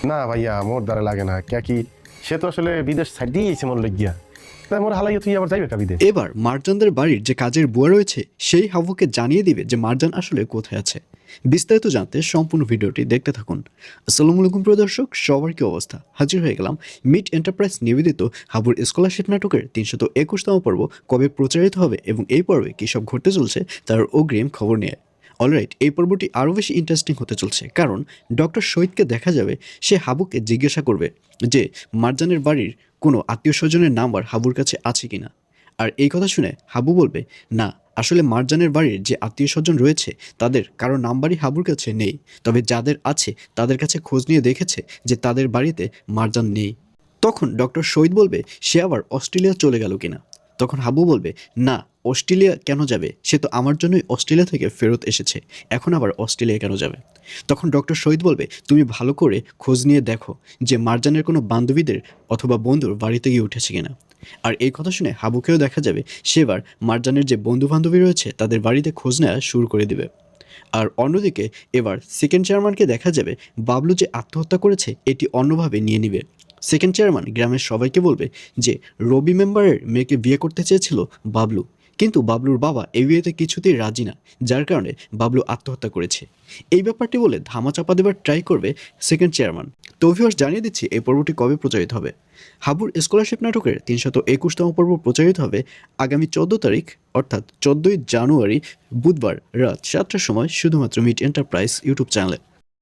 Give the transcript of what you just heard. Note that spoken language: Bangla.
না ভাইয়া মোর দ্বারা লাগে না কে কি সে তো আসলে বিদেশ ছাড় দিয়েছে মোর লাগিয়া তাই মোর হালাইয়া তুই আবার যাইবে কা বিদেশ। এবার মারজানদের বাড়ির যে কাজের বুয়া রয়েছে সেই হাবুকে জানিয়ে দিবে যে মারজান আসলে কোথায় আছে। বিস্তারিত জানতে সম্পূর্ণ ভিডিওটি দেখতে থাকুন। আসসালামু আলাইকুম প্রিয় দর্শক, সবার কি অবস্থা? হাজির হয়ে গেলাম মিট এন্টারপ্রাইজ নিবেদিত হাবুর স্কলারশিপ নাটকের 321তম পর্ব কবে প্রচারিত হবে এবং এই পর্বে কী সব ঘটতে চলছে তার অগ্রিম খবর নিয়ে। অলরাইট, এই পর্বটি আরও বেশি ইন্টারেস্টিং হতে চলছে, কারণ ডক্টর শহীদকে দেখা যাবে সে হাবুকে জিজ্ঞাসা করবে যে মারজানের বাড়ির কোনো আত্মীয় স্বজনের নাম্বার হাবুর কাছে আছে কিনা। আর এই কথা শুনে হাবু বলবে, না, আসলে মারজানের বাড়ির যে আত্মীয় স্বজন রয়েছে তাদের কারো নাম্বারই হাবুর কাছে নেই, তবে যাদের আছে তাদের কাছে খোঁজ নিয়ে দেখেছে যে তাদের বাড়িতে মারজান নেই। তখন ডক্টর শহীদ বলবে সে আবার অস্ট্রেলিয়া চলে গেল কিনা। তখন হাবু বলবে, না, অস্ট্রেলিয়া কেন যাবে, সে তো আমার জন্যই অস্ট্রেলিয়া থেকে ফেরত এসেছে, এখন আবার অস্ট্রেলিয়া কেন যাবে। তখন ডক্টর শহীদ বলবে, তুমি ভালো করে খোঁজ নিয়ে দেখো যে মারজানের কোনো বান্ধবীদের অথবা বন্ধুর বাড়িতে গিয়ে উঠেছে কিনা। আর এই কথা শুনে হাবুকেও দেখা যাবে সেবার মারজানের যে বন্ধু বান্ধবী রয়েছে তাদের বাড়িতে খোঁজ নেওয়া শুরু করে দিবে। আর অন্যদিকে এবার সেকেন্ড চেয়ারম্যানকে দেখা যাবে বাবলু যে আত্মহত্যা করেছে এটি অন্যভাবে নিয়ে নিবে। সেকেন্ড চেয়ারম্যান গ্রামের সবাইকে বলবে যে রবি মেম্বারের মেয়েকে বিয়ে করতে চেয়েছিল বাবলু, কিন্তু বাবলুর বাবা এই বিয়েতে কিছুতেই রাজি না, যার কারণে বাবলু আত্মহত্যা করেছে। এই ব্যাপারটি বলে ধামাচাপা দেবার ট্রাই করবে সেকেন্ড চেয়ারম্যান। তো ভিউয়ার্স, জানিয়ে দিচ্ছি এই পর্বটি কবে প্রচারিত হবে। হাবুর স্কলারশিপ নাটকের 321তম পর্ব প্রচারিত হবে আগামী 14 তারিখ, অর্থাৎ 14ই জানুয়ারি বুধবার রাত 7টার সময় শুধুমাত্র মিট এন্টারপ্রাইজ ইউটিউব চ্যানেলে।